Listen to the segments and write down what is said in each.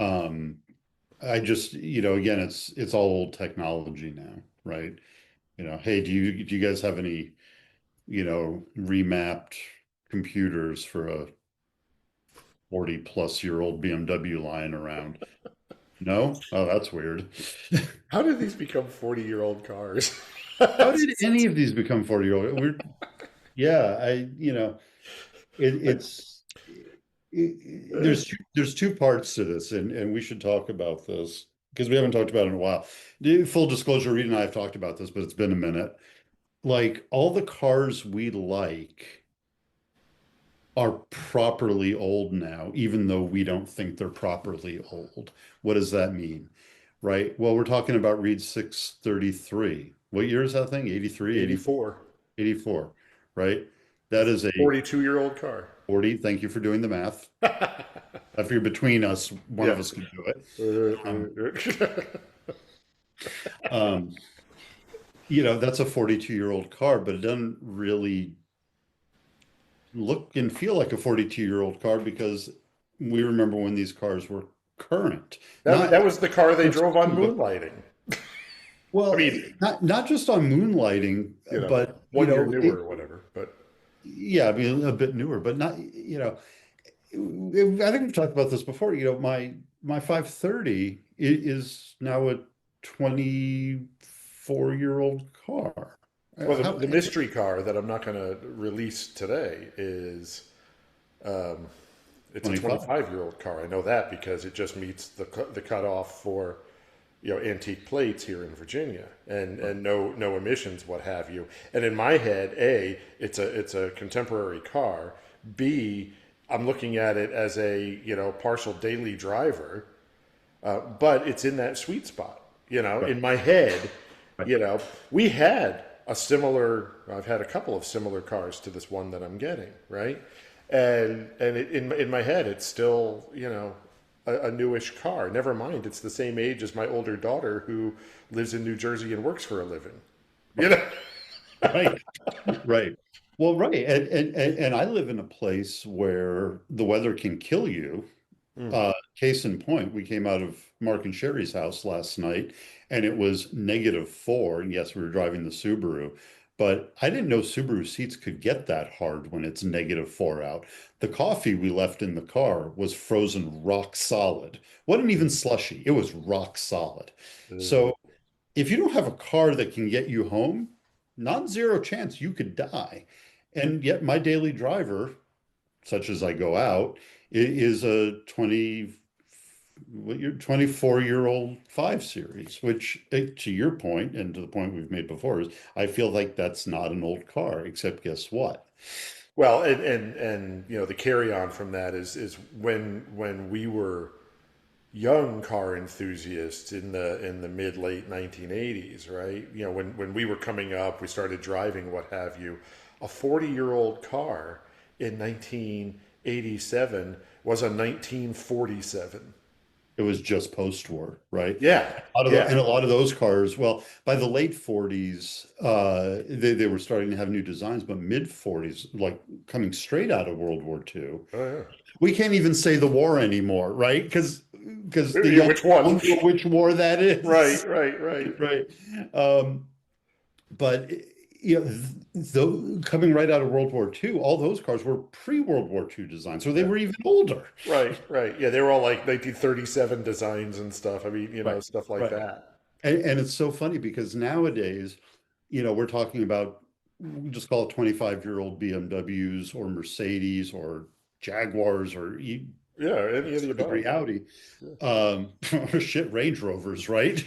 Um, I just, again, it's all old technology now, right? Hey, do you guys have any, remapped computers for a 40 plus year old BMW lying around? No? Oh, that's weird. How did these become 40-year-old cars? How did any of these become 40-year-old? Yeah, it's there's two parts to this, and we should talk about this because we haven't talked about it in a while. Full disclosure, Reed and I have talked about this, but it's been a minute. Like all the cars we like are properly old now, even though we don't think they're properly old. What does that mean? Right? Well, we're talking about Reed 633. What year is that thing? 83, 84, 84. 84, right? That That's a is a 42-year-old car. 40. Thank you for doing the math. I figure between us, one Yeah. of us can do it. Um, um, that's a 42-year-old car, but it doesn't really look and feel like a 42-year-old car because we remember when these cars were current. Not That was the car they that's drove on true, but moonlighting. I well, mean, not just on moonlighting, but 1 year newer or whatever. But yeah, I mean a bit newer, but not, I think we've talked about this before. My 530 is now a 24-year-old car. well, How the mystery car that I'm not going to release today is um, it's a 25? 25-year-old car. I know that because it just meets the cutoff for antique plates here in Virginia, and no emissions, what have you. And in my head, A, it's a contemporary car. B, I'm looking at it as a partial daily driver, but it's in that sweet spot. Right, In my head, right. you know, we had a similar. I've had a couple of similar cars to this one that I'm getting, right? In my head, it's still a newish car. Never mind, it's the same age as my older daughter who lives in New Jersey and works for a living. You know, Right, right. Well, right. And I live in a place where the weather can kill you. Mm. Case in point, we came out of Mark and Sherry's house last night and it was -4. And yes, we were driving the Subaru, but I didn't know Subaru seats could get that hard when it's -4 out. The coffee we left in the car was frozen rock solid. Wasn't even slushy. It was rock solid. So if you don't have a car that can get you home, non-zero chance you could die. And yet my daily driver, such as I go out, is a 24-year-old 5 Series, which to your point and to the point we've made before is I feel like that's not an old car, except guess what? Well, and the carry on from that is when we were young car enthusiasts in the mid late 1980s, right? When we were coming up, we started driving, what have you. A 40-year-old car in 1987 was a 1947. It was just post-war, right? Yeah, And yeah. a lot of those cars, well, by the late 40s, they were starting to have new designs, but mid 40s, like coming straight out of World War II. Oh We can't even say the war anymore, right? Because the yeah. young Which one? don't know which war that Right, is, right, right. right? Um, but coming right out of World War II, all those cars were pre-World War II designs, so they Yeah. were even older. Right, right. Yeah, they were all like 1937 designs and stuff. I mean, Right, stuff like right. that. And it's so funny because nowadays, we're talking about, we just call it 25-year-old BMWs or Mercedes or Jaguars or Yeah, any of to the a degree above. Audi, Yeah. or shit, Range Rovers, right?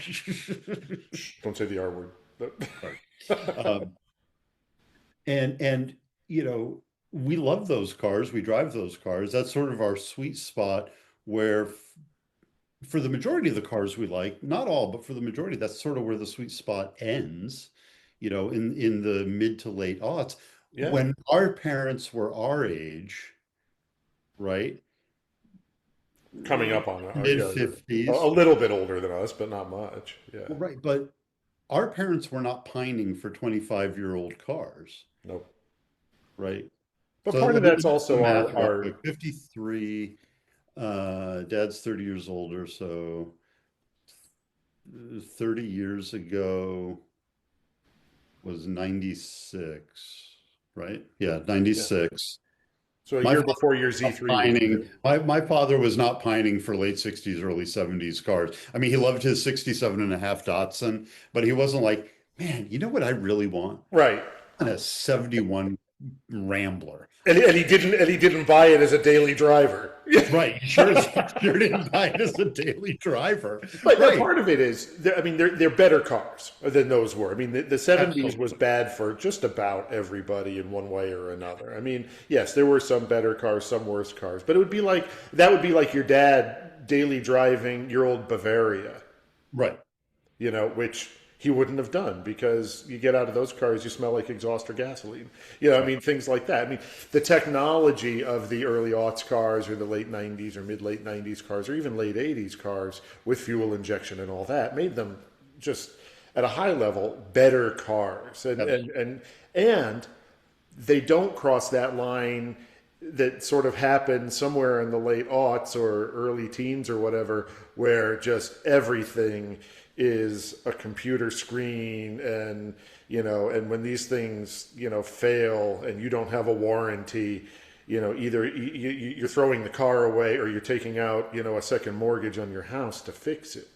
Shh, don't say the R word. Right. Um, and you know, we love those cars, we drive those cars. That's sort of our sweet spot where for the majority of the cars we like, not all, but for the majority, that's sort of where the sweet spot ends, in the mid to late aughts. Yeah, When our parents were our age, right? coming up on Mid yeah, a 50s. little bit older than us, but not much. Yeah, Well, right, but our parents were not pining for 25-year-old cars, nope. right? But So part of let me that's do the also math real our quick. 53. Dad's 30 years older, so 30 years ago was 96, right? Yeah, Yeah. 96. So a My year father before your was not Z3 was pining. due. My father was not pining for late 60s, early 70s cars. I mean, he loved his 67 and a half Datsun, but he wasn't like, man, you know what I really want? Right. And a 71 Rambler. And he didn't buy it as a daily driver. Right. Sure didn't buy it as a daily driver. But a Right. part of it is, I mean, they're better cars than those were. I mean, the 70s was Absolutely. bad for just about everybody in one way or another. I mean, yes, there were some better cars, some worse cars, but it would be like that would be like your dad daily driving your old Bavaria, Right. which he wouldn't have done because you get out of those cars, you smell like exhaust or gasoline. I Right. mean, things like that. I mean, the technology of the early aughts cars or the late 90s or mid late 90s cars or even late 80s cars with fuel injection and all that made them just at a high level better cars. And they don't cross that line that sort of happened somewhere in the late aughts or early teens or whatever, where just everything is a computer screen and when these things fail and you don't have a warranty, either you're throwing the car away or you're taking out a second mortgage on your house to fix it.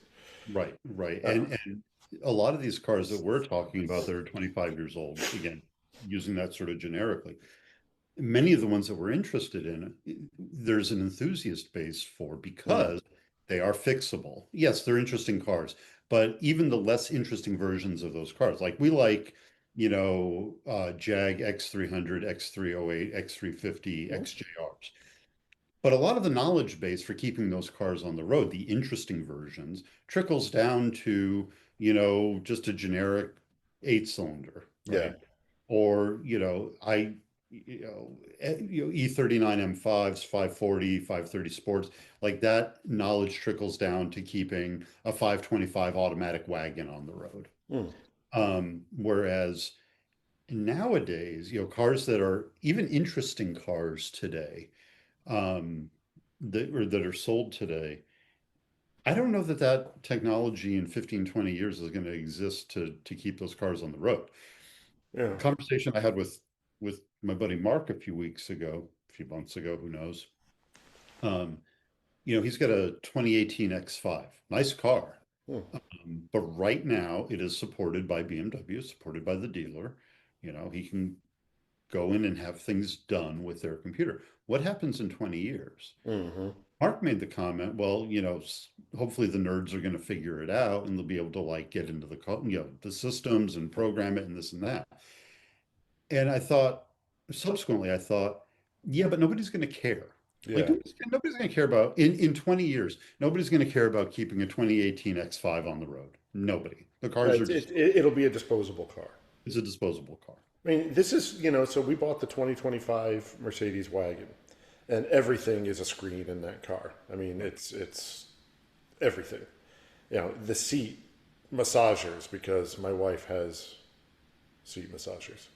Right. Right. uh, And a lot of these cars that we're talking about that are 25 years old, again, using that sort of generically, many of the ones that we're interested in, there's an enthusiast base for mm, because they are fixable. Yes, they're interesting cars, but even the less interesting versions of those cars, like we like, Jag X300, X308, X350, mm, XJRs. But a lot of the knowledge base for keeping those cars on the road, the interesting versions, trickles down to, just a generic eight-cylinder, yeah. right? Or, E39 M5s, 540, 530 Sports, like that knowledge trickles down to keeping a 525 automatic wagon on the road. Mm, Whereas nowadays, cars that are even interesting cars today, um, that are sold today, I don't know that that technology in 15, 20 years is going to exist to keep those cars on the road. yeah. Conversation I had with my buddy Mark a few months ago, who knows? Um, he's got a 2018 X5, nice car. Mm, But right now it is supported by BMW, supported by the dealer. He can go in and have things done with their computer. What happens in 20 years? mm-hmm. Mark made the comment, well, hopefully the nerds are going to figure it out and they'll be able to like get into the systems and program it and this and that. And subsequently, I thought, yeah, but nobody's going to care. Like Yeah. nobody's going to care about in 20 years, nobody's going to care about keeping a 2018 X5 on the road. Nobody. The cars are just, It'll be a disposable car. it's a disposable car. I mean, this is, so we bought the 2025 Mercedes wagon, and everything is a screen in that car. I mean, it's everything. The seat massagers, because my wife has seat massagers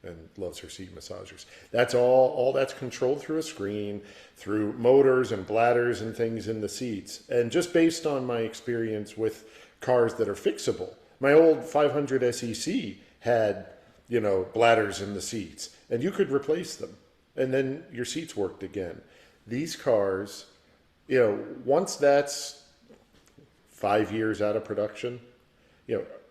and loves her seat massagers. That's all that's controlled through a screen, through motors and bladders and things in the seats. And just based on my experience with cars that are fixable, my old 500 SEC had, bladders in the seats and you could replace them and then your seats worked again. These cars, once that's 5 years out of production,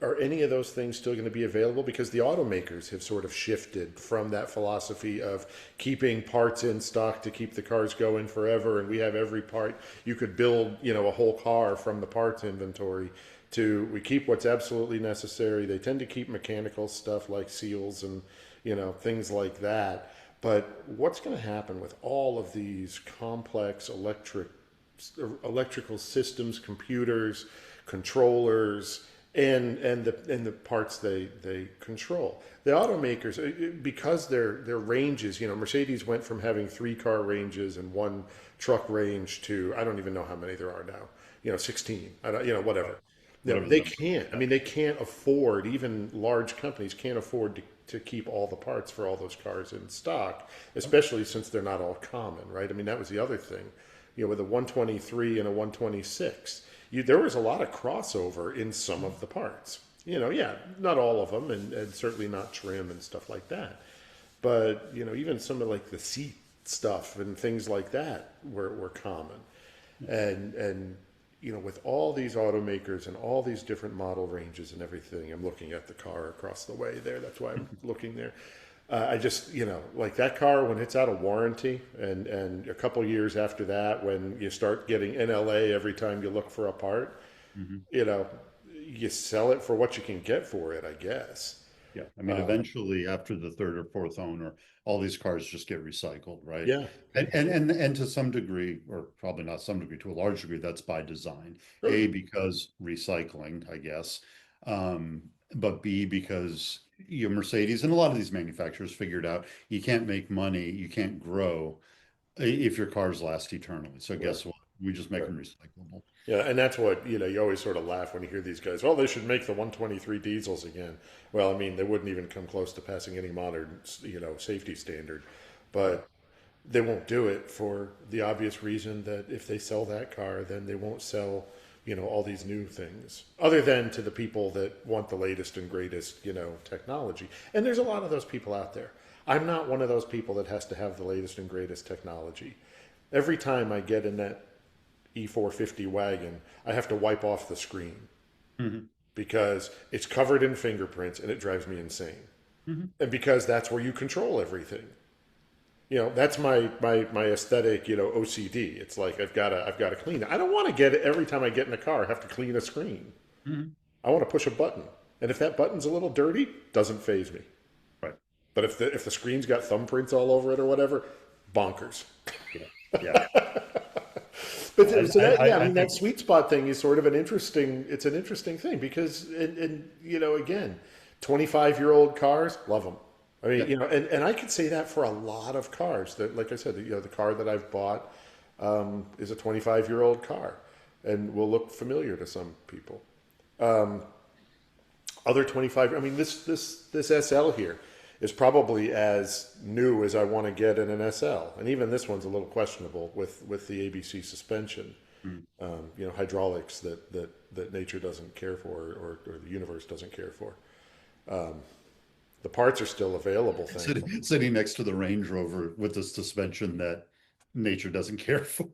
are any of those things still going to be available? Because the automakers have sort of shifted from that philosophy of keeping parts in stock to keep the cars going forever, and we have every part. You could build, a whole car from the parts inventory to we keep what's absolutely necessary. They tend to keep mechanical stuff like seals and, things like that. But what's going to happen with all of these complex electrical systems, computers, controllers, and the parts they control? The automakers, because their ranges, Mercedes went from having 3 car ranges and 1 truck range to I don't even know how many there are now. 16. I don't, whatever. Whatever the They number. can't. I Yeah. mean, they can't afford. Even large companies can't afford to keep all the parts for all those cars in stock, especially since they're not all common, right? I mean, that was the other thing. with a 123 and a 126. There was a lot of crossover in some of the parts. Yeah, not all of them, and certainly not trim and stuff like that. But even some of like the seat stuff and things like that were common. And with all these automakers and all these different model ranges and everything, I'm looking at the car across the way there. That's why I'm looking there. I just, like that car when it's out of warranty, and a couple years after that, when you start getting NLA every time you look for a part, Mhm. you know, you sell it for what you can get for it, I guess. Yeah, I mean, eventually, after the third or fourth owner, all these cars just get recycled, right? Yeah, And to some degree, or probably not some degree, to a large degree, that's by design. A, because recycling, I guess, but B, because Mercedes and a lot of these manufacturers figured out you can't make money, you can't grow if your cars last eternally. So right, guess what? We just make right. them recyclable. Yeah, and that's what, you always sort of laugh when you hear these guys, well, they should make the 123 diesels again. Well, I mean, they wouldn't even come close to passing any modern, safety standard. Right. But they won't do it for the obvious reason that if they sell that car, then they won't sell, all these new things. Other than to the people that want the latest and greatest, technology. And there's a lot of those people out there. I'm not one of those people that has to have the latest and greatest technology. Every time I get in that E450 wagon, I have to wipe off the screen Mhm. because it's covered in fingerprints and it drives me insane. Mhm. And because that's where you control everything. That's my aesthetic, OCD. It's like I've got to clean it. I don't want to get it every time I get in a car. I have to clean a screen. Mhm. I want to push a button, and if that button's a little dirty, doesn't phase me. Right. But if the screen's got thumbprints all over it or whatever, bonkers. Yeah. Yeah. But so that, yeah, I I mean, that think. sweet spot thing is sort of it's an interesting thing because, and again, 25-year-old cars, love them. I mean, Yeah. and I could say that for a lot of cars that, like I said, the car that I've bought is a 25-year-old car and will look familiar to some people. Other 25, I mean, this SL here is probably as new as I want to get in an SL. And even this one's a little questionable with the ABC suspension, Mm. hydraulics that nature doesn't care for or the universe doesn't care for. The parts are still available, thankfully. Sitting next to the Range Rover with the suspension that nature doesn't care for.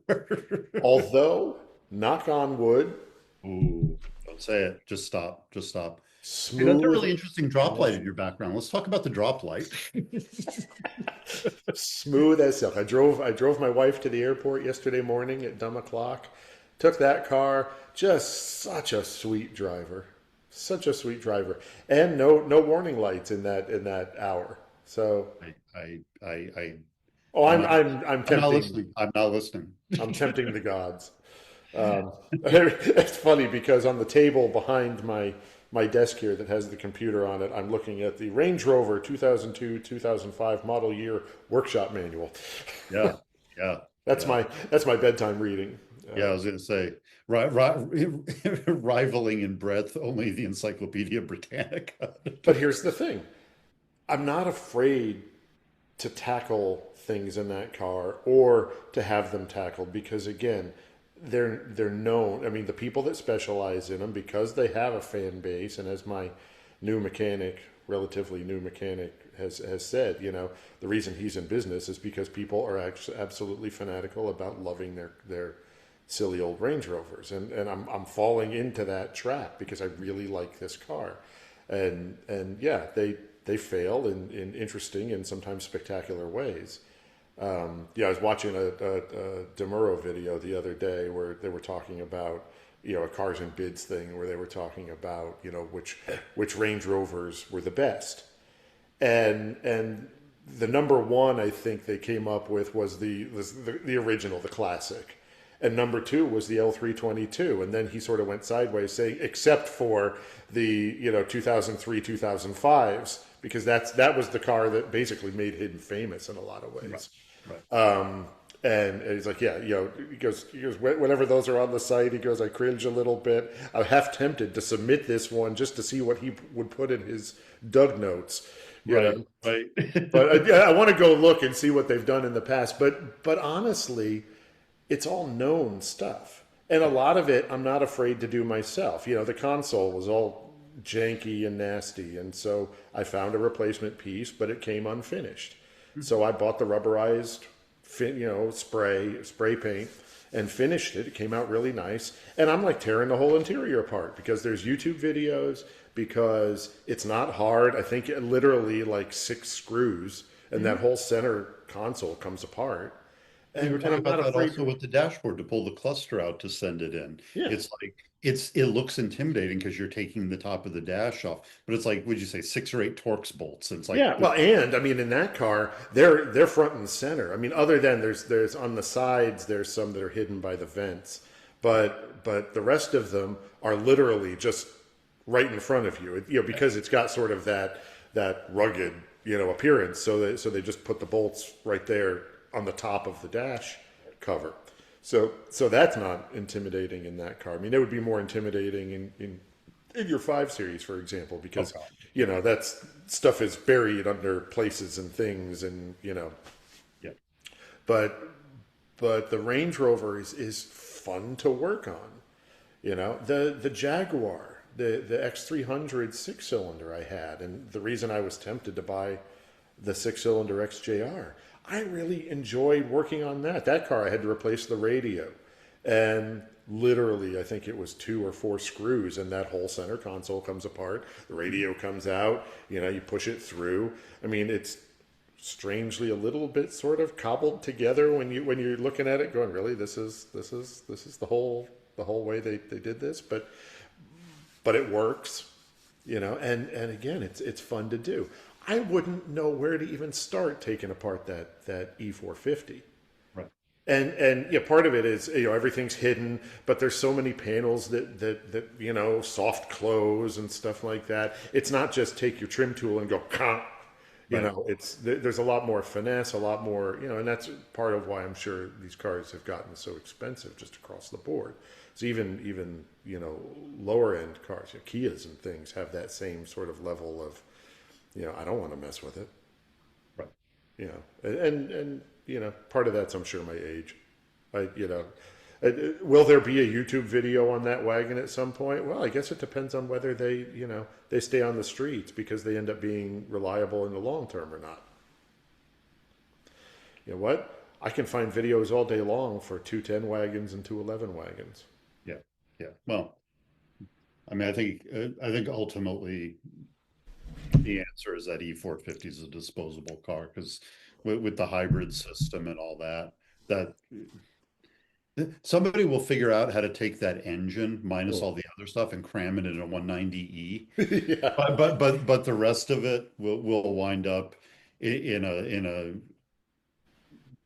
Although, knock on wood, Ooh, don't say it. Just stop. Just stop. Hey, that's a smooth really interesting drop light as in your background. Let's talk about the drop light. smooth as silk. I drove my wife to the airport yesterday morning at dumb o'clock. Took that car. Just such a sweet driver, such a sweet driver, and no warning lights in that hour. So, oh, I'm I'm not, I'm I'm I'm not tempting listening. I'm not listening. I'm tempting the gods. It's funny because on the table behind my desk here that has the computer on it, I'm looking at the Range Rover 2002-2005 model year workshop manual. Yeah, yeah, That's yeah, my bedtime reading. yeah. I was going to say, rivaling in breadth only the Encyclopedia Britannica. But here's the thing: I'm not afraid to tackle things in that car or to have them tackled because again, they're known. I mean, the people that specialize in them because they have a fan base, and as my relatively new mechanic, has said, the reason he's in business is because people are actually absolutely fanatical about loving their silly old Range Rovers, and I'm falling into that trap because I really like this car, and yeah, they fail in interesting and sometimes spectacular ways. Yeah, I was watching a Demuro video the other day where they were talking about a cars and bids thing where they were talking about which Range Rovers were the best, and the number one I think they came up with was the original, the classic, and number two was the L322, and then he sort of went sideways saying except for the 2003 2005s because that was the car that basically made him famous in a lot of Right, ways. right. And he's like, yeah, he goes, whenever those are on the site, he goes, I cringe a little bit. I'm half tempted to submit this one just to see what he would put in his Doug notes, you Right, know. right. But yeah, I want to go look and see what they've done in the past. But honestly, it's all known stuff. And a Yeah. lot of it I'm not afraid to do myself. You know, the console was all janky and nasty. And so I found a replacement piece, but it came unfinished. Mhm. So I bought the rubberized, spray paint and finished it. It came out really nice. And I'm like tearing the whole interior apart because there's YouTube videos, because it's not hard. I think it literally like 6 screws and that Mhm. whole center console comes apart. We were And talking I'm about not that afraid also to, with the dashboard to pull the cluster out to send it in. yeah. It's like it looks intimidating because you're taking the top of the dash off, but it's like, would you say 6 or 8 Torx bolts? And it's like, Yeah, well, and I mean, in that car, they're front and center. I mean, other than there's on the sides, there's some that are hidden by the vents, but the rest of them are literally just right in front of you. You know, because it's got sort of that rugged appearance. So they just put the bolts right there on the top of the dash cover. So that's not intimidating in that car. I mean, it would be more intimidating in your 5 Series, for example, oh because God, that's stuff is buried under places and things, and yeah, but the Range Rover is fun to work on. The Jaguar, the X300 6 cylinder I had, and the reason I was tempted to buy the 6 cylinder XJR, I really enjoyed working on that. That car, I had to replace the radio, and literally, I think it was 2 or 4 screws, and that whole center console comes apart. The Mhm. radio comes out. You push it through. I mean, it's strangely a little bit sort of cobbled together when you're looking at it, going, really, this is the whole way they did this, but it works. And again, it's fun to do. I wouldn't know where to even start taking apart that E450. Right. And yeah, part of it is everything's hidden, but there's so many panels that soft close and stuff like that. It's not just take your trim tool and go, "Kah." Right. There's a lot more finesse, a lot more, and that's part of why I'm sure these cars have gotten so expensive just across the board. So even lower end cars, Kias and things have that same sort of level of, I don't want to mess with it. Right. And part of that's, I'm sure, my age. I you know Will there be a YouTube video on that wagon at some point? Well, I guess it depends on whether they stay on the streets because they end up being reliable in the long term or not. You know what? I can find videos all day long for 210 wagons and 211 wagons. Yeah. Yeah. Well, I mean, I think ultimately the answer is that E450 is a disposable car because with the hybrid system and all that, that somebody will figure out how to take that engine minus Oh. all the other stuff and cram it in a 190E. Yeah, But the rest of it will wind up in a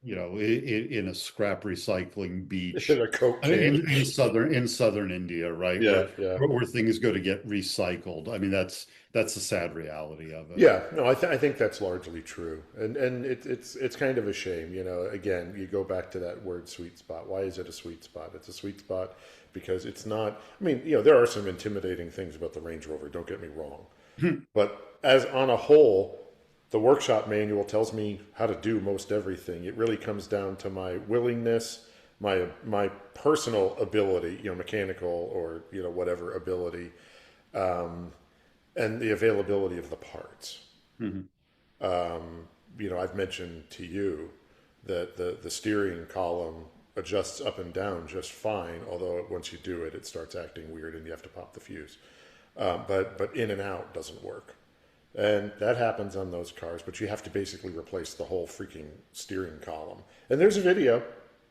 in a scrap recycling in beach a Coke can. in southern India, right? Yeah, Where yeah. where things go to get recycled. I mean, that's the sad reality of it. Yeah, no, I think that's largely true, and it's kind of a shame. Again, you go back to that word sweet spot. Why is it a sweet spot? It's a sweet spot because it's not. I mean, there are some intimidating things about the Range Rover. Don't get me wrong, but as on a whole, the workshop manual tells me how to do most everything. It really comes down to my willingness, my personal ability, mechanical or whatever ability, and the availability of the parts. Mhm. I've mentioned to you that the steering column adjusts up and down just fine, although once you do it, it starts acting weird and you have to pop the fuse. But in and out doesn't work. And that happens on those cars, but you have to basically replace the whole freaking steering column. And there's a video.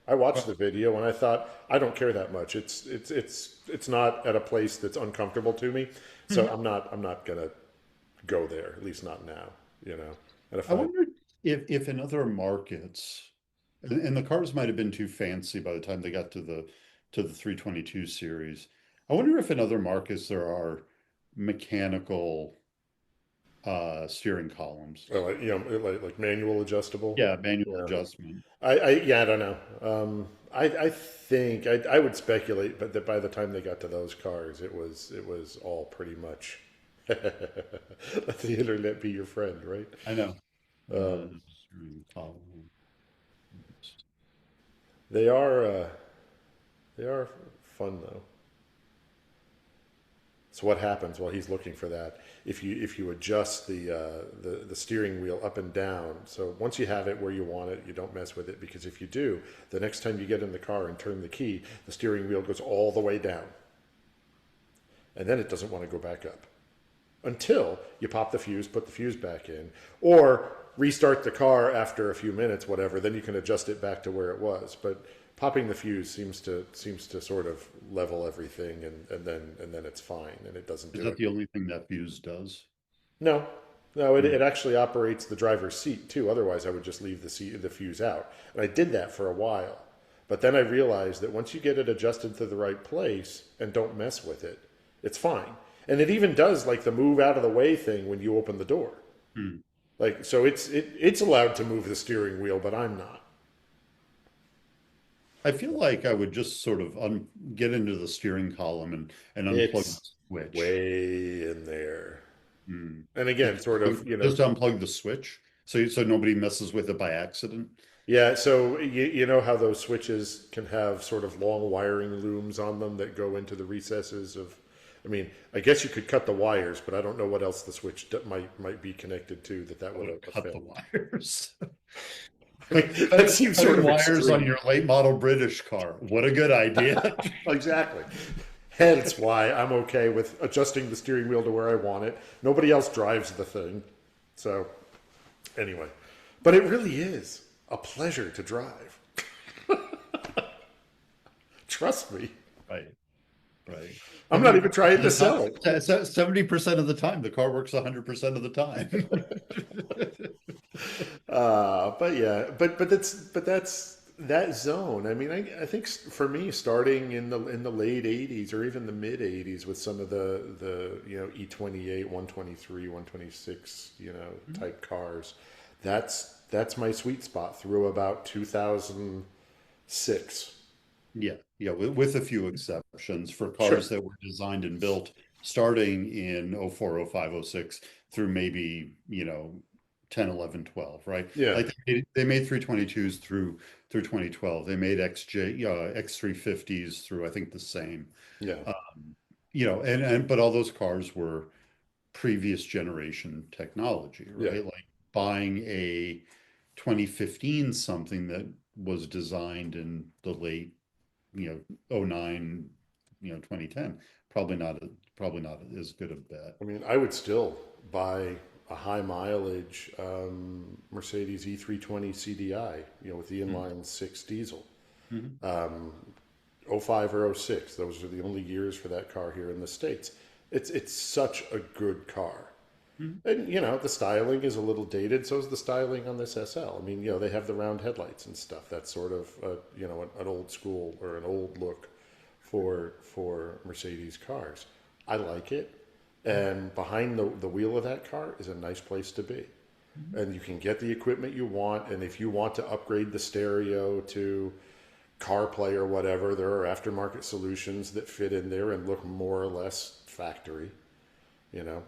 I watched the video and I thought, I don't care that much. It's not at a place that's uncomfortable to me, so Mhm. I'm not gonna go there, at least not now. And if I I wonder if in other markets, and the cars might have been too fancy by the time they got to the 322 series. I wonder if in other markets there are mechanical steering columns. like manual adjustable. Yeah, manual Yeah, adjustment. I don't know. I think I would speculate, but that by the time they got to those cars, it was all pretty much let the internet be your friend, right? I know. Um, Steering column. They are they are fun though. So what happens while he's looking for that? If you adjust the steering wheel up and down, so once you have it where you want it, you don't mess with it, because if you do, the next time you get in the car and turn the key, the steering wheel goes all the way down, and then it doesn't want to go back up until you pop the fuse, put the fuse back in, or restart the car after a few minutes, whatever. Then you can adjust it back to where it was. But popping the fuse seems to sort of level everything, and then it's fine, and it doesn't Is do that it. the only thing that fuse does? No, no, it, Hmm. it actually operates the driver's seat too. Otherwise, I would just leave the fuse out, and I did that for a while. But then I realized that once you get it adjusted to the right place and don't mess with it, it's fine. And it even does like the move out of the way thing when you open the door. Hmm. Like so, it's allowed to move the steering wheel, but I'm not. I feel like I would just sort of get into the steering column and unplug the It's switch. way in there. Hmm. And again, sort of, Just unplug the switch so nobody messes with it by accident. yeah. So you know how those switches can have sort of long wiring looms on them that go into the recesses of. I mean, I guess you could cut the wires, but I don't know what else the switch might be connected to that I would would have cut the offend. wires. I mean, that seems sort Cutting of wires on extreme. your late model British car. What a good idea. Exactly. Hence why I'm okay with adjusting the steering wheel to where I want it. Nobody else drives the thing. So, anyway. But it really is a pleasure to drive. Trust me. Right, right. I'm not 70% even trying of to the time, sell it. 70% of the time, the car works 100% of the time. But yeah, but that's that zone. I mean, I think for me, starting in the late '80s or even the mid '80s with some of the E28, 123, 126 type cars, that's my sweet spot through about 2006. Yeah, yeah, with a few exceptions for Sure. cars that were designed and built starting in oh 04, oh 05, oh 06 through maybe, 10, 11, 12, right? Yeah. Like they made 322s through 2012. They made X350s through I think the same. Yeah. And but all those cars were previous generation technology, Yeah. right? Like buying a 2015 something that was designed in the late '09, 2010. Probably not as good a bet. I mean, I would still buy a high mileage Mercedes E320 CDI, with the inline six diesel. Mm-hmm. '05 or '06, those are the only years for that car here in the States. It's such a good car. Hmm. And, the styling is a little dated. So is the styling on this SL. I mean, they have the round headlights and stuff. That's sort of, an old school or an old look for Mercedes cars. I like it. And behind the wheel of that car is a nice place to be. Hmm. And you can get the equipment you want. And if you want to upgrade the stereo to CarPlay or whatever, there are aftermarket solutions that fit in there and look more or less factory. You know,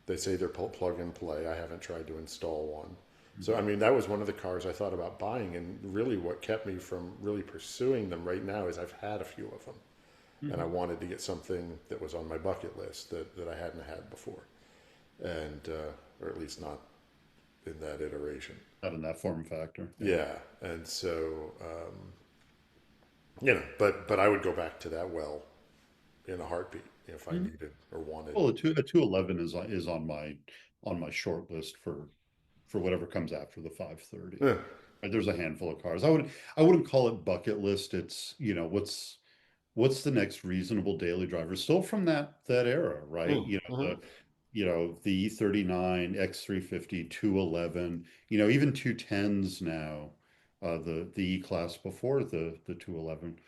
they say they're plug and play. I haven't tried to install one. So, I mean, that was one of the cars I thought about buying. And really, what kept me from really pursuing them right now is I've had a few of them. And I Hmm. wanted to get something that was on my bucket list that I hadn't had before. And, or at least not in that iteration. Not in that form factor. Yeah. Yeah. And so, but I would go back to that well in a heartbeat if I Mhm. needed or wanted. Well, a 211 is on my short list for whatever comes after the 530. Yeah. Right, there's a handful of cars. I wouldn't call it bucket list. It's, what's the next reasonable daily driver still from that era, right? Mm, mhm. The E39, X350, 211, even 210s now, the E-Class before the 211,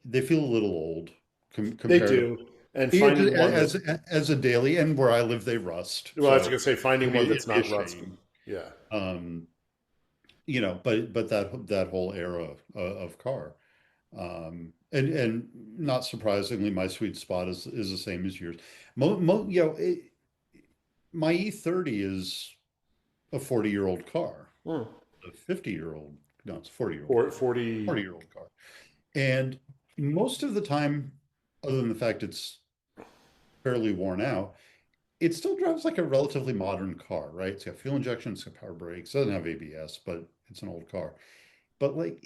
they feel a little old They compared do. And yeah, finding one that, as a daily, and where I live, they rust. well, I was So going to say, finding it'd one be, that's it'd be a not rusty. shame. Yeah. Um, but that whole era of car. And not surprisingly, my sweet spot is the same as yours. My E30 is a 40-year-old car, Mm. a 50-year-old No, it's a 40-year-old Or car. 40. 40-year-old car. And most of the time, other than the fact it's fairly worn out, it still drives like a relatively modern car, right? It's got fuel injection, it's got power brakes, it doesn't have ABS, but it's an old car. But like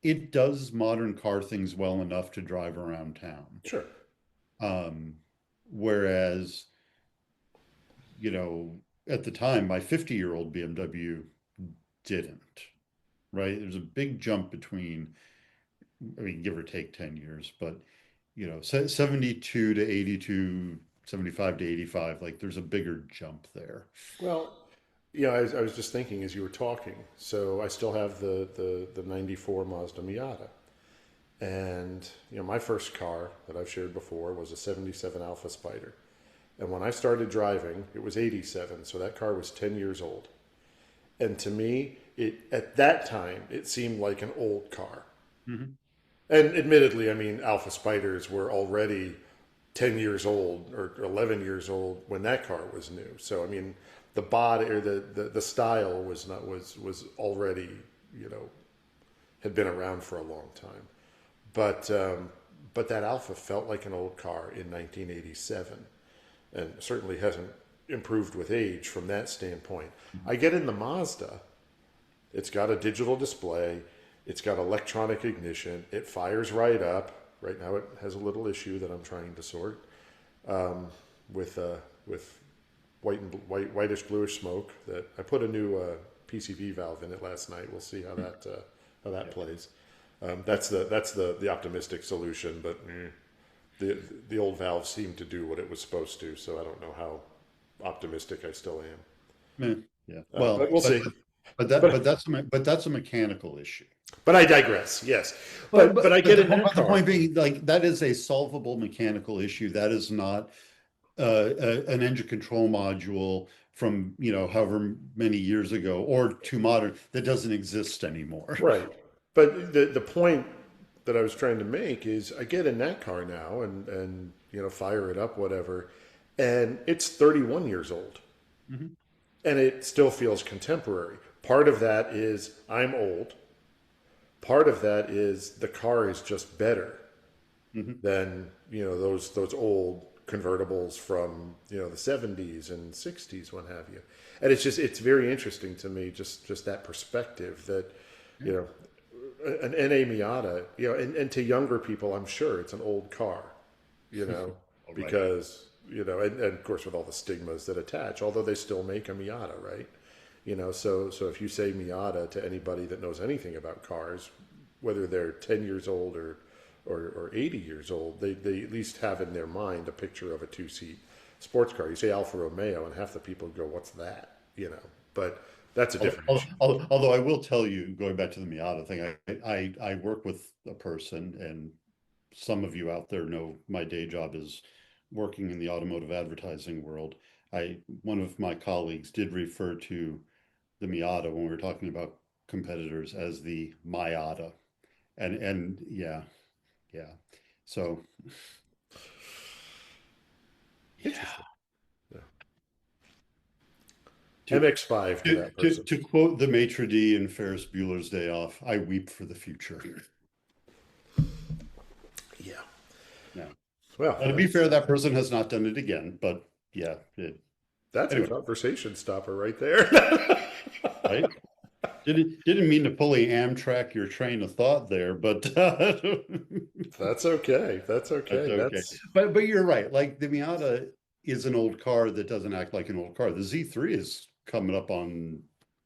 it does modern car things well enough to drive around town. Sure. Um, whereas, at the time, my 50-year-old BMW didn't, right? There's a big jump between, I mean, give or take 10 years, but 72 to 82, 75 to 85, like there's a bigger jump there. Well, yeah, I was just thinking as you were talking. So I still have the 94 Mazda Miata. And, my first car that I've shared before was a 77 Alpha Spider. And when I started driving, it was 87. So that car was 10 years old. And to me, at that time, it seemed like an old car. Mhm. And admittedly, I mean, Alpha Spiders were already 10 years old or 11 years old when that car was new. So, I mean, the body or the style was already, you know, had been around for a long time. But, but that Alpha felt like an old car in 1987 and certainly hasn't improved with age from that standpoint. I get in the Mazda. It's got a digital display. It's got electronic ignition. It fires right up. Right now, it has a little issue that I'm trying to sort with whitish bluish smoke. That I put a new PCV valve in it last night. We'll see how that Yeah. plays. That's the optimistic solution, but the old valve seemed to do what it was supposed to. So I don't know how optimistic I still am. Yeah. But Well, we'll see. But but that's a mechanical issue. but I digress. Yes, But but I but get in that the car. point being, like, that is a solvable mechanical issue. That is not an engine control module from however many years ago or too modern that doesn't exist anymore. Right. But the point that I was trying to make is I get in that car now and fire it up, whatever, and it's 31 years old Mhm. and it still feels contemporary. Part of that is I'm old. Part of that is the car is just better Mhm. than those old convertibles from the 70s and 60s, what have you. And it's very interesting to me, just that perspective that Yeah. you know an NA Miata, and to younger people, I'm sure it's an old car, All right. because and of course with all the stigmas that attach, although they still make a Miata, right? So if you say Miata to anybody that knows anything about cars, whether they're 10 years old or 80 years old, they at least have in their mind a picture of a two-seat sports car. You say Alfa Romeo, and half the people go, "What's that?" But that's a different issue. Although I will tell you, going back to the Miata thing, I work with a person, and some of you out there know my day job is working in the automotive advertising world. I One of my colleagues did refer to the Miata when we were talking about competitors as the Miata, and yeah, yeah. So yeah, Interesting. Yeah. to MX-5 to that person. to quote the maitre d' in Ferris Bueller's Day Off, I weep for the future. Yeah. Yeah. Well, To be fair, that person has not done it again, but yeah, that's a anyway, conversation stopper right there. right? Didn't mean to fully Amtrak your train of thought there, but That's okay. That's that's okay. okay. But you're right. Like the Miata is an old car that doesn't act like an old car. The Z3 is coming up on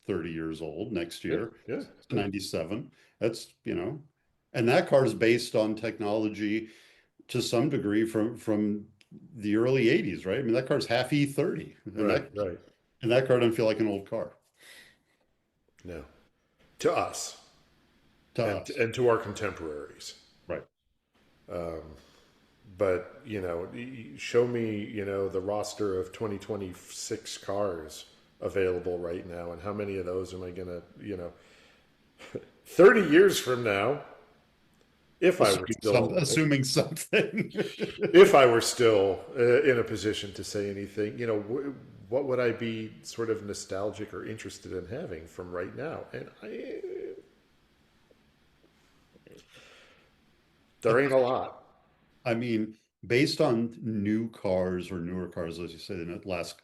30 years old next Yeah, year. yeah, It's yeah. 97. And that car is based on technology to some degree from the early 80s, right? I mean, that car's half E30, Right, right. and that car doesn't feel like an old car No, to us to and us. and to our contemporaries. Right. But show me the roster of 2026 cars available right now, and how many of those am I gonna 30 years from now, if I were still Assuming something. if I were still in a position to say anything, what would I be sort of nostalgic or interested in having from right now? And There ain't a lot. I mean, based on new cars or newer cars, as you say, in the last,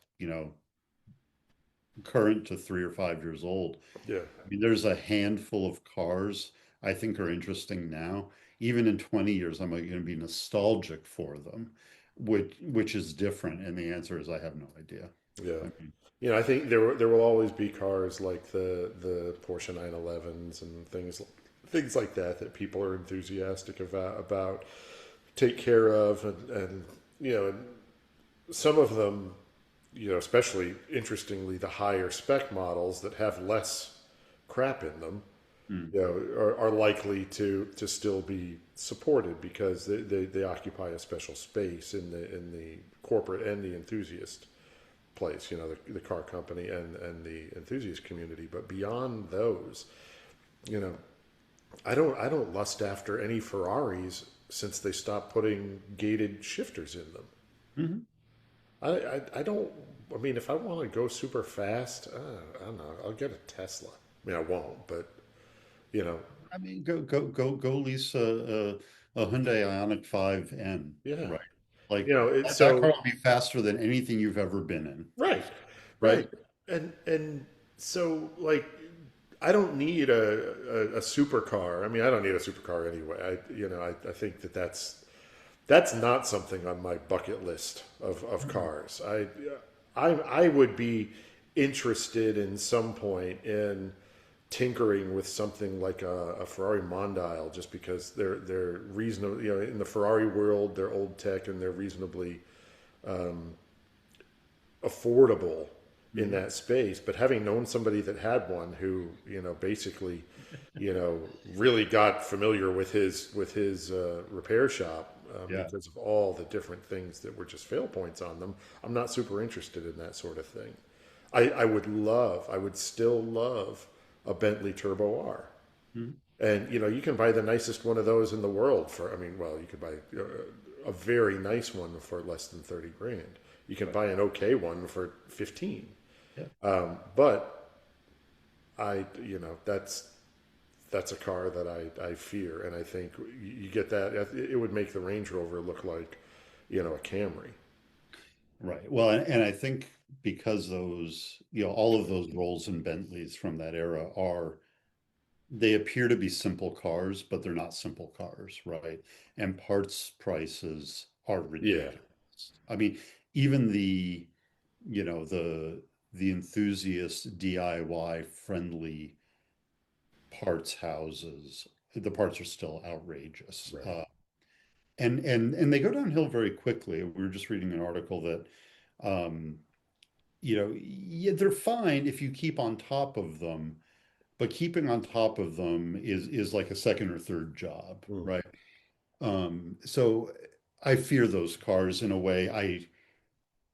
current to 3 or 5 years old, Yeah. I mean, there's a handful of cars I think are interesting now. Even in 20 years, I'm going to be nostalgic for them, which is different. And the answer is I have no idea. Yeah. I mean, I think there will always be cars like the Porsche 911s and things like that that people are enthusiastic about take care of, and and some of them, especially interestingly, the higher spec models that have less crap in them, hmm, are likely to still be supported because they occupy a special space in the corporate and the enthusiast place, the car company and the enthusiast community. But beyond those, you know, I don't lust after any Ferraris since they stopped putting gated shifters in them. mhm. I don't. I mean, if I want to go super fast, I don't know. I'll get a Tesla. I mean, I won't, but you know, I mean, go lease a Hyundai Ioniq 5N, yeah. right? Like It's that car so will be faster than anything you've ever been in, right, right, right? and so like I don't need a supercar. I mean, I don't need a supercar anyway. I think that's not something on my bucket list of cars. I would be interested in some point in tinkering with something like a Ferrari Mondial, just because they're reasonable. In the Ferrari world, they're old tech and they're reasonably affordable in Mhm. that space. But having known somebody that had one who, basically, really got familiar with his repair shop Yeah. because of all the different things that were just fail points on them, I'm not super interested in that sort of thing. I would still love a Bentley Turbo R. Mhm. And you can buy the nicest one of those in the world for. I mean, well, you could buy a very nice one for less than 30 grand. You can Right. buy an okay one for 15. Yeah. But that's a car that I fear, and I think you get that. It would make the Range Rover look like a Camry. Right. Well, and I think because all of those Rolls and Bentleys from that era they appear to be simple cars, but they're not simple cars, right? And parts prices are Yeah, ridiculous. I mean, even you know, the the enthusiast DIY friendly parts houses, the parts are still outrageous. right. And they go downhill very quickly. We were just reading an article that yeah, they're fine if you keep on top of them, but keeping on top of them is like a second or third job, Mm. right? So I fear those cars in a way. I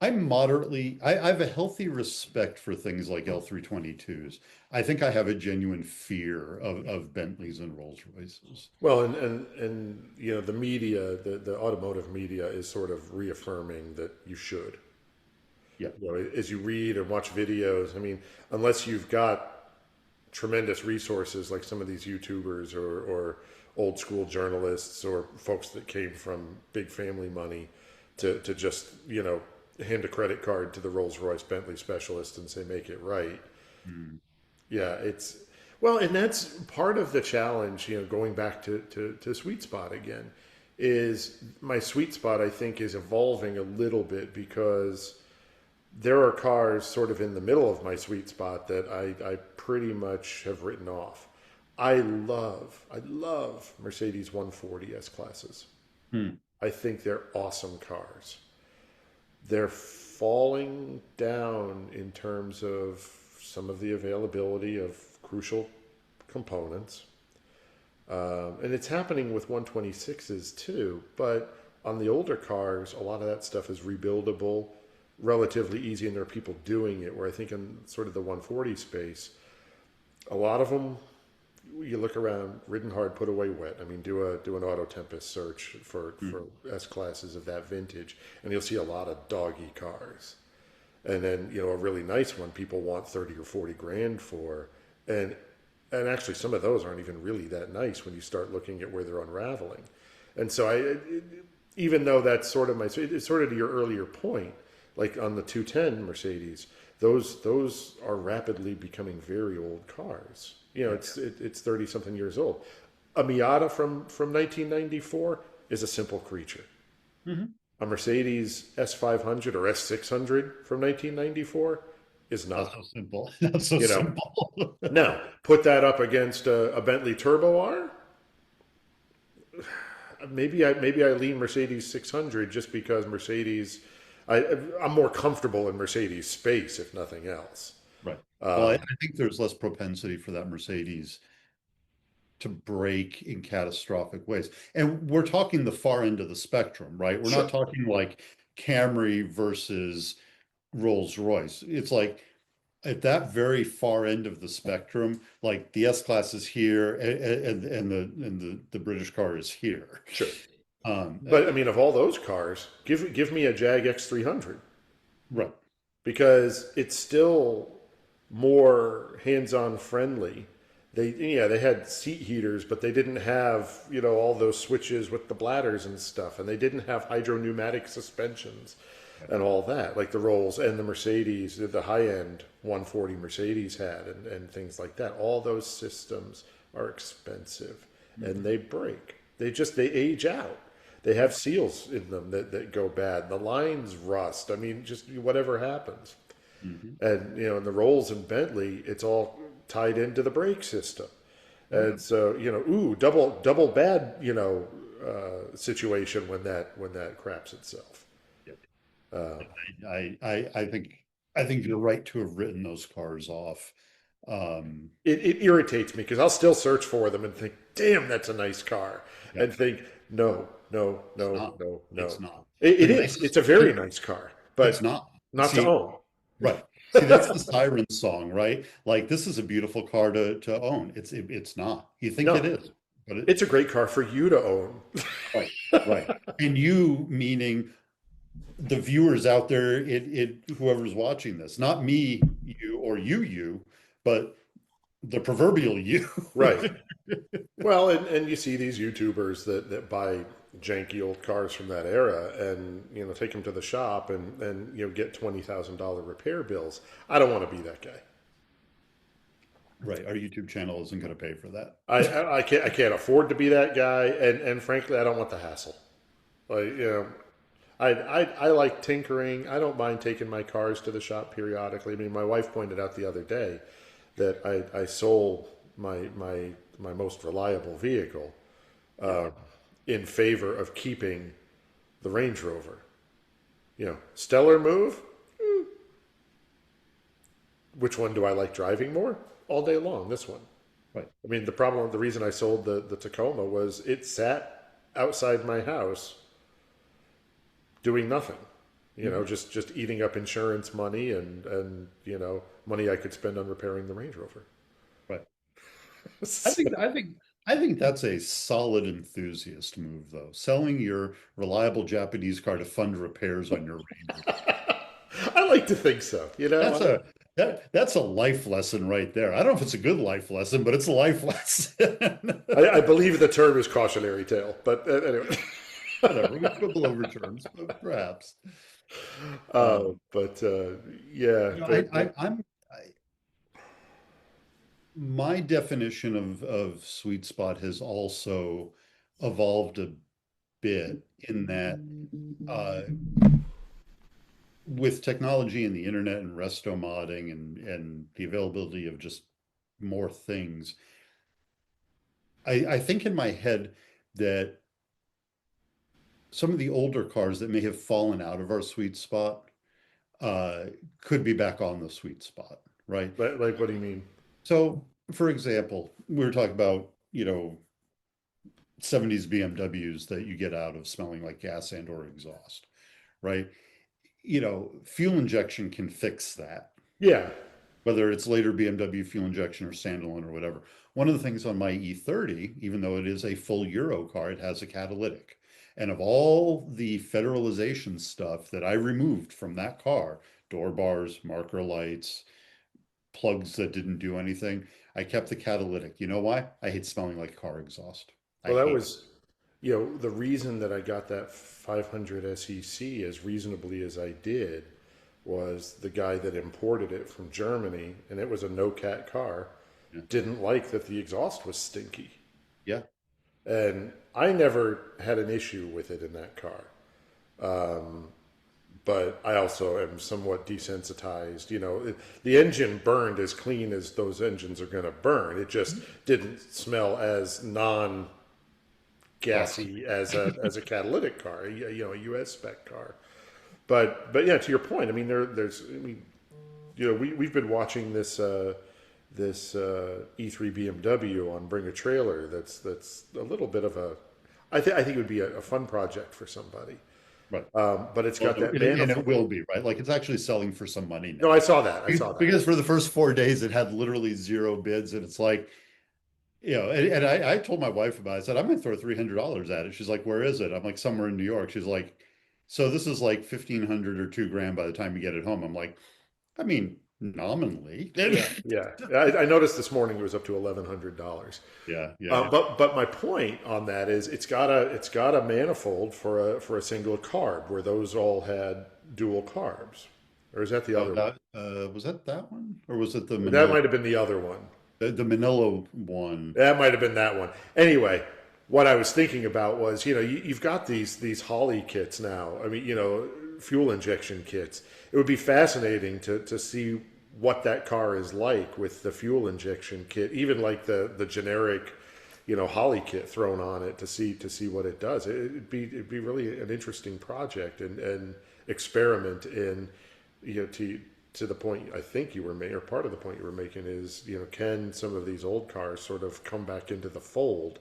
have a healthy respect for things like L322s. I think I have a genuine fear of Bentleys and Rolls-Royces. Well, and the media, the automotive media, is sort of reaffirming that you should. Yeah. As you read and watch videos, I mean, unless you've got tremendous resources like some of these YouTubers or old school journalists or folks that came from big family money to just, hand a credit card to the Rolls Royce Bentley specialist and say, make it right. Mm. Yeah, well, and that's part of the challenge, going back to sweet spot again, is my sweet spot, I think, is evolving a little bit because there are cars sort of in the middle of my sweet spot that I pretty much have written off. I love Mercedes 140 S classes. Hmm. I think they're awesome cars. They're falling down in terms of some of the availability of crucial components. And it's happening with 126s too, but on the older cars, a lot of that stuff is rebuildable, relatively easy, and there are people doing it. Where I think in sort of the 140 space, a lot of them, you look around, ridden hard, put away wet. I mean, do an Auto Tempest search for Hmm. S classes of that vintage, and you'll see a lot of doggy cars. And then a really nice one people want 30 or 40 grand for, and actually some of those aren't even really that nice when you start looking at where they're unraveling. And so even though that's sort of it's sort of to your earlier point, like on the 210 Mercedes, those are rapidly becoming very old cars. You know, Yeah. it's 30 something years old. A Miata from 1994 is a simple creature. Hmm. A Mercedes S500 or S600 from 1994 is Not not. so simple. Not so You know, simple. now put that up against a Bentley Turbo R. Maybe I lean Mercedes 600 just because Mercedes. I'm more comfortable in Mercedes space, if nothing else. Right. Well, I think there's less propensity for that Mercedes to break in catastrophic ways. And we're talking the far end of the spectrum, right? We're not Sure, talking like Camry versus Rolls-Royce. It's like at that very far end of the spectrum, like the S-Class is here and the British car is here. sure. Um, uh, But I mean, of all those cars, give me a Jag X300 right. because it's still more hands-on friendly. They had seat heaters, but they didn't have all those switches with the bladders and stuff, and they didn't have hydropneumatic suspensions and all that like the Rolls and the Mercedes, the high-end 140 Mercedes had, and things like that. All those systems are expensive and Mhm. they break. They age out. They have seals in them that go bad. The lines rust. I mean, just whatever happens. Mhm. And in the Rolls and Bentley, it's all tied into the brake system. Right. And so ooh, double bad situation when that craps itself. Yep. Uh, I think you're right to have written those cars off. Um, it irritates me because I'll still search for them and think, damn, that's a nice car, yeah, and think, no, no, it's no, not. no, It's no. not. It The is. nicest It's a very thing, nice car, it's but not. not to See, own. right. See, that's the siren song, right? Like this is a beautiful car to own. It's not. You think it No, is, but it it's a great car for you to own. right, right. And you meaning the viewers out there, whoever's watching this, not me, you, or you, but the proverbial you. Right. Well, and you see these YouTubers that buy janky old cars from that era and take them to the shop and get $20,000 repair bills. I don't want to be that guy. Right. Our YouTube channel isn't going to pay for that. I can't afford to be that guy, and frankly, I don't want the hassle. Like I like tinkering. I don't mind taking my cars to the shop periodically. I mean, my wife pointed out the other day that I sold my most reliable vehicle Yeah. in favor of keeping the Range Rover. Stellar move. Which one do I like driving more? All day long, this one. Right. I mean, the reason I sold the Tacoma was it sat outside my house doing nothing. Mhm. Just eating up insurance money and money I could spend on repairing the Range Rover. Right. I So, think I think I think that's a solid enthusiast move, though. Selling your reliable Japanese car to fund repairs on your Ranger. I like to think so. That's a that's a life lesson right there. I don't know if it's a good life lesson, but it's a life lesson. I believe the term is cautionary tale, but anyway. Whatever. We quibble over terms, but perhaps. Um, But yeah, my definition of sweet spot has also evolved a bit in that with technology and the internet and resto modding and the availability of just more things, I think in my head that some of the older cars that may have fallen out of our sweet spot uh, could be back on the sweet spot, right? like what do you mean? So, for example, we were talking about, 70s BMWs that you get out of smelling like gas and or exhaust, right? Fuel injection can fix that, Yeah, whether it's later BMW fuel injection or standalone or whatever. One of the things on my E30, even though it is a full Euro car, it has a catalytic. And of all the federalization stuff that I removed from that car, door bars, marker lights, plugs that didn't do anything, I kept the catalytic. You know why? I hate smelling like car exhaust. I well, that hate it. was the reason that I got that 500 SEC as reasonably as I did was the guy that imported it from Germany, and it was a no cat car, Yeah. didn't like that the exhaust was stinky. Yeah. And I never had an issue with it in that car. But I also am somewhat desensitized. The engine burned as clean as those engines are going to burn. It just didn't smell as non Toxic. gassy as a catalytic car, a US spec car. But yeah, to your point, I mean, there's I mean, we've been watching this E3 BMW on Bring a Trailer. That's a little bit of a I think it would be a fun project for somebody. Right. But it's Well, got that and it manifold. will be, right? Like it's actually selling for some money No, I now. saw that. I saw that. Because for the first 4 days, it had literally zero bids. And it's like, and I told my wife about it. I said, I'm going to throw $300 at it. She's like, where is it? I'm like, somewhere in New York. She's like, so this is like 1,500 or 2 grand by the time you get it home. I'm like, I mean, nominally. Yeah, yeah. I noticed this morning it was up to $1,100. Yeah, yeah, yeah. But my point on that is it's got a manifold for a single carb where those all had dual carbs, or is that the Oh, other one? that was that one? Or was it the That Manila might have been the other one. the Manila one? That might have been that one. Anyway, what I was thinking about was, you've got these Holly kits now. I mean, fuel injection kits. It would be fascinating to see what that car is like with the fuel injection kit, even like the generic, Holly kit thrown on it to see what it does. It'd be really an interesting project and experiment in, to the point I think you were making, or part of the point you were making is, can some of these old cars sort of come back into the fold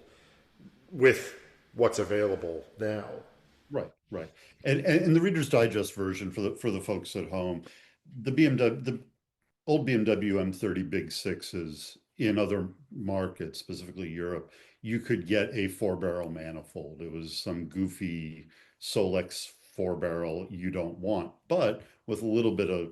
with what's available now? Right, right. And the Reader's Digest version for the folks at home, the BMW, the old BMW M30 Big Sixes in other markets, specifically Europe, you could get a four-barrel manifold. It was some goofy Solex four-barrel you don't want, but with a little bit of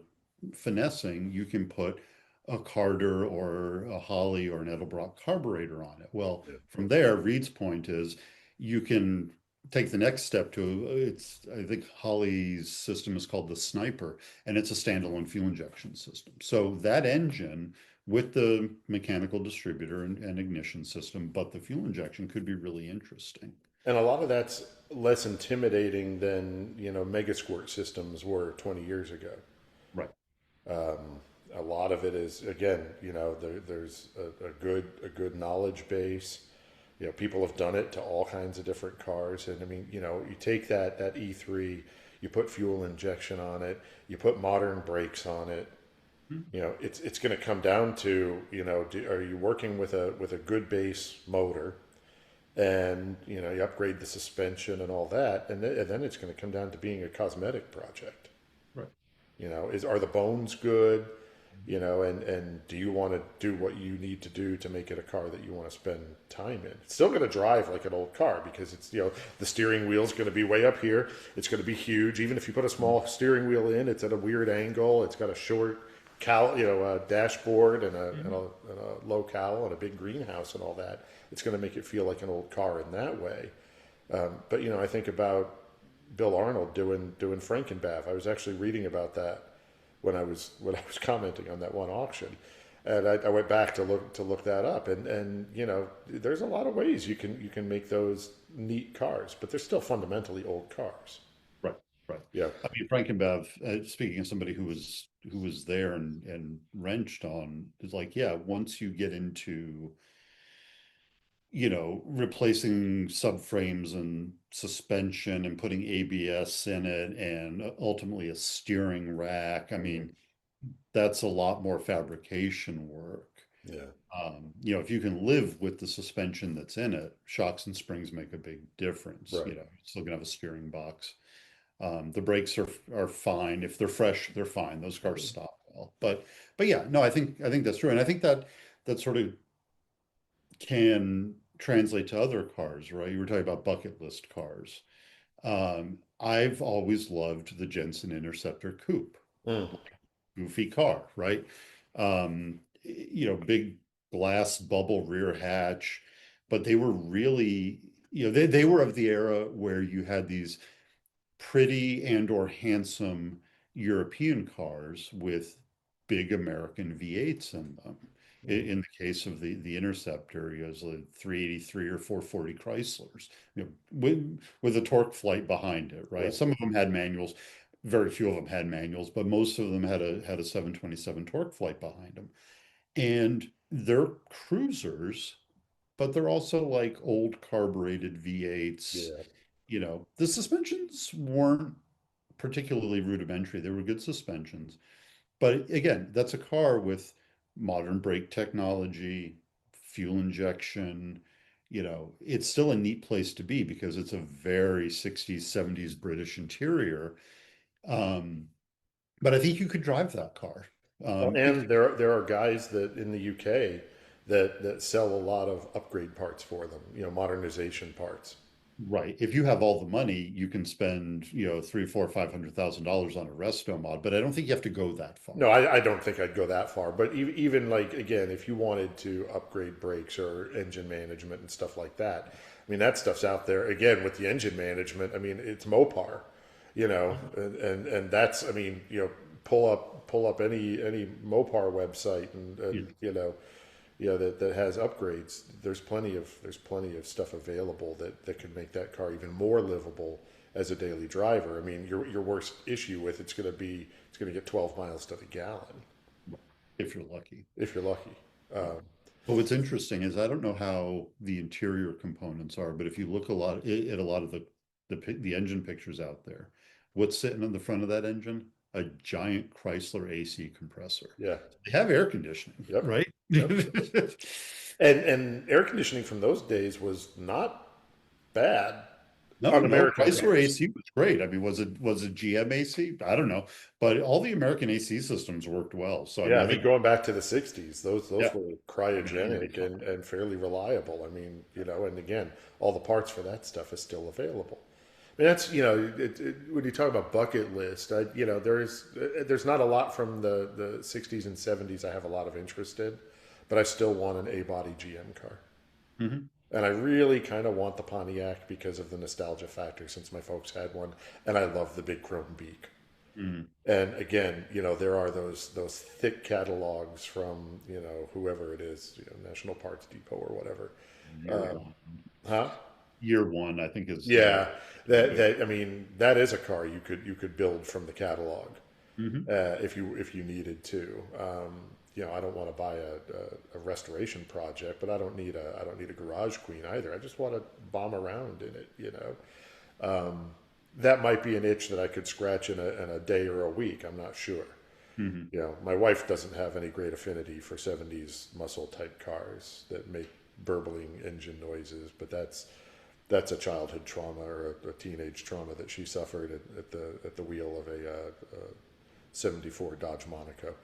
finessing, you can put a Carter or a Holly or an Edelbrock carburetor on it. Well, Yeah. from there, Reed's point is you can take the next step to it's I think Holly's system is called the Sniper, and it's a standalone fuel injection system. So that engine with the mechanical distributor and ignition system, but the fuel injection could be really interesting. And a lot of that's less intimidating than, mega squirt systems were 20 years ago. Right. A lot of it is, again, there's a good knowledge base. People have done it to all kinds of different cars, and I mean, you take that E3, you put fuel injection on it, you put modern brakes on it. It's going to come down to, are you working with a good base motor, and you upgrade the suspension and all that, and then it's going to come down to being a cosmetic project. Right. Are the bones good? And do you want to do what you need to do to make it a car that you want to spend time in? It's still going to drive like an old car because it's, the steering wheel's going to be way up here. It's going to be huge. Even if you put a small steering wheel in, it's at a weird angle. It's got a short dashboard and a low cowl and a big greenhouse and all that. It's going to make it feel like an old car in that way. But I think about Bill Arnold doing Frankenbath. I was actually reading about that when I was commenting on that one auction, and I went back to look that up, and there's a lot of ways you can make those neat cars, but they're still fundamentally old cars. Right. Right. Yeah, I mean, Frank and Bev, speaking of somebody who was there and wrenched on, is like, yeah, once you get into replacing subframes and suspension and putting ABS in it and ultimately a steering rack. I hmm mean, that's a lot more fabrication work. yeah, If you can live with the suspension that's in it, shocks and springs make a big difference. right. You're still gonna have a steering box. The brakes are fine. If they're fresh, they're fine. Those cars stop well. But yeah, no, I think that's true. And I think that sort of can translate to other cars, right? You were talking about bucket list cars. I've always loved the Jensen Interceptor Coupe, Mm. goofy car, right? Big glass bubble rear hatch, but they were really they were of the era where you had these pretty and or handsome European cars with big American V8s in them. Mhm. In the case of the Interceptor, it was like 383 or 440 Chryslers, with a torque flight behind it, right? Right. Some of them had manuals, very few of them had manuals, but most of them had a 727 torque flight behind them. And they're cruisers, but they're also like old carbureted V8s. Yeah. The suspensions weren't particularly rudimentary. They were good suspensions. But again, that's a car with modern brake technology, fuel injection. It's still a neat place to be because it's a very 60s, 70s British interior. Um, but I think you could drive that car. Well, Because, and there are guys that in the UK that sell a lot of upgrade parts for them, modernization parts. right, if you have all the money, you can spend, three, four, $500,000 on a resto mod, but I don't think you have to go that far. No, I don't think I'd go that far. But even like, again, if you wanted to upgrade brakes or engine management and stuff like that, I mean, that stuff's out there. Again, with the engine management, I mean, it's Mopar, and that's, I mean, pull up any Mopar website Yeah. and that has upgrades. There's plenty of stuff available that could make that car even more livable as a daily driver. I mean, your worst issue with it's going to get 12 miles to the gallon If you're lucky. if you're lucky. Um, But what's interesting is I don't know how the interior components are, but if you look at a lot of the engine pictures out there, what's sitting on the front of that engine? A giant Chrysler AC compressor. yeah. They have air conditioning, Yep. right? Yep. And air conditioning from those days was not bad No, on no, American Chrysler cars. AC was great. I mean, was it GM AC? I don't know, but all the American AC systems worked well. So I Yeah, mean, I I mean, think going back to the '60s, those yeah, were very cryogenic common. and fairly reliable. I mean, and again, all the parts for that stuff is still available. I mean, that's when you talk about bucket list, there's not a lot from the '60s and '70s I have a lot of interest in, but I still want an A-body GM car. Mhm. And I really kind of want the Pontiac because of the nostalgia factor since my folks had one, and I love the big chrome beak. Mhm. And again, there are those thick catalogs from whoever it is, National Parts Depot or whatever. Year Um, one. huh? Year one, I think is Yeah, the that good. that I mean that is a car you could build from the catalog Mhm. if you needed to. I don't want to buy a restoration project, but I don't need a garage queen either. I just want to bomb around in it. That might be an itch that I could scratch in a day or a week. I'm not sure. Mhm. My wife doesn't have any great affinity for '70s muscle type cars that make burbling engine noises, but that's a childhood trauma or a teenage trauma that she suffered at the wheel of a '74 Dodge Monaco.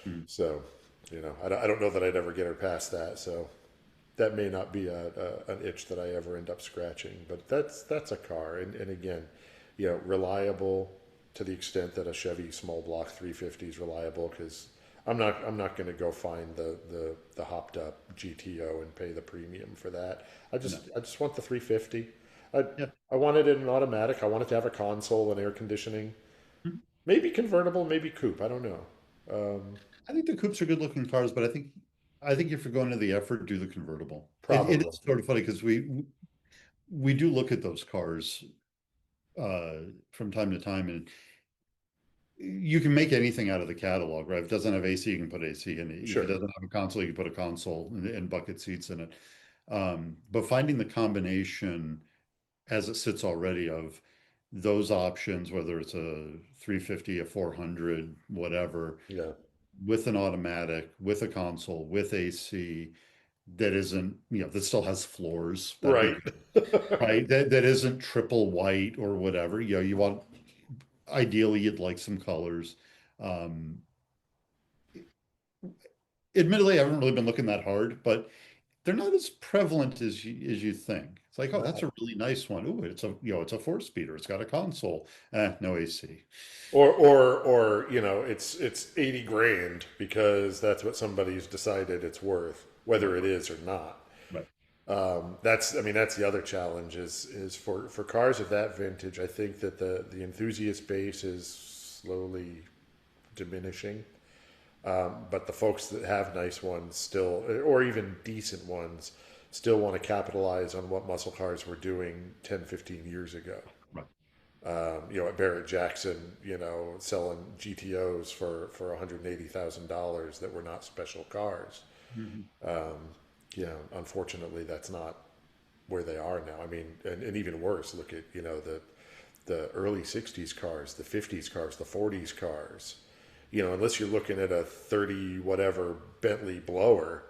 Mhm. So, I don't know that I'd ever get her past that. So that may not be an itch that I ever end up scratching, but that's a car, and again, reliable to the extent that a Chevy small block 350 is reliable. Because I'm not going to go find the hopped up GTO and pay the premium for that. I No. just I just want the 350. I Yeah. I wanted it in automatic. I wanted to have a console and air conditioning. Mhm. Maybe convertible, maybe coupe. I don't know. I think the coupes are good looking cars, but I think if you're going to the effort, do the convertible. It Probably. is sort of funny because we do look at those cars uh, from time to time, and you can make anything out of the catalog, right? If it doesn't have AC, you can put AC in it. If it Sure. doesn't have a console, you can put a console and bucket seats in it. But finding the combination as it sits already of those options, whether it's a 350, a 400, whatever, Yeah. with an automatic, with a console, with AC, that isn't, that still has floors, that'd be Right. good, right? That isn't triple white or whatever. You want, ideally, you'd like some colors. Um, Admittedly, I haven't really been looking that hard, but they're not as prevalent as you think. It's like, oh, that's No. a really nice one. Ooh, it's a four speeder. It's got a console. No AC. Or it's 80 grand because that's what somebody's decided it's worth, whether it is or not. Right. I mean, that's the other challenge is for cars of that vintage. I think that the enthusiast base is slowly diminishing, but the folks that have nice ones still, or even decent ones, still want to capitalize on what muscle cars were doing 10, 15 years ago. Right. At Barrett Jackson, selling GTOs for $180,000 that were not special cars. Mhm. Unfortunately, that's not where they are now. I mean, and even worse, look at, the early 60s cars, the 50s cars, the 40s cars. Unless you're looking at a 30 whatever Bentley blower,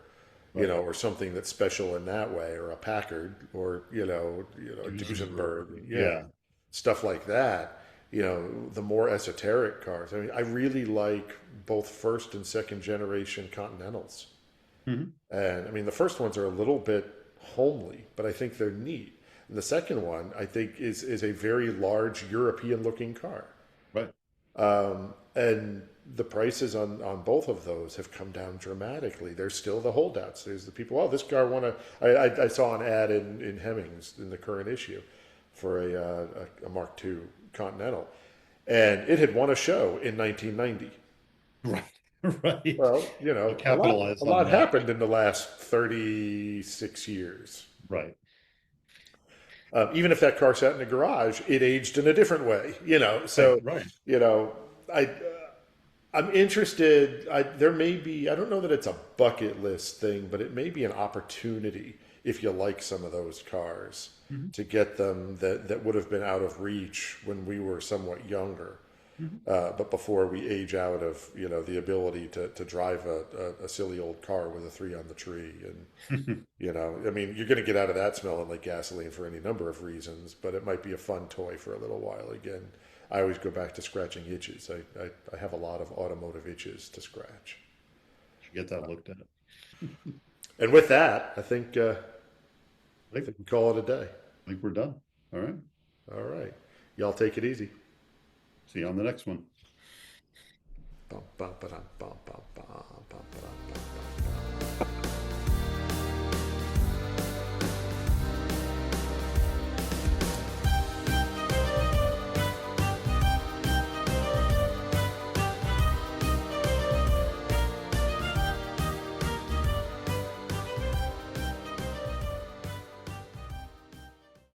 Right. or something that's special in that way, or a Packard, or a Duesenberg. Duesenberg, yeah, Yeah. stuff like that. The more esoteric cars. I mean, I really like both first and second generation Continentals. Mhm. And I mean, the first ones are a little bit homely, but I think they're neat. And the second one, I think, is a very large European looking car. Right. And the prices on both of those have come down dramatically. There's still the holdouts. There's the people, oh, this car won a. I saw an ad in Hemmings in the current issue for a Mark II Continental. And it had won a show in 1990. Right. Right. Well, So a capitalize on lot that. happened in the last 36 years. Right. Even if that car sat in a garage, it aged in a different way, Right. So, Right. you know, I, I'm interested. There may be, I don't know that it's a bucket list thing, but it may be an opportunity if you like some of those cars Mhm. to get them that would have been out of reach when we were somewhat younger. Mhm. But before we age out of the ability to drive a silly old car with a three on the tree, and I mean, you're going to get out of that smelling like gasoline for any number of reasons, but it might be a fun toy for a little while. Again, I always go back to scratching itches. I have a lot of automotive itches to scratch. Should get that looked at. And with that, I I think we call it a day. think we're done. All right. All right, y'all take it easy. See you on the next one. Bum, bum, ba-dum, bum, bum, bum, bum, ba-dum, bum, bum.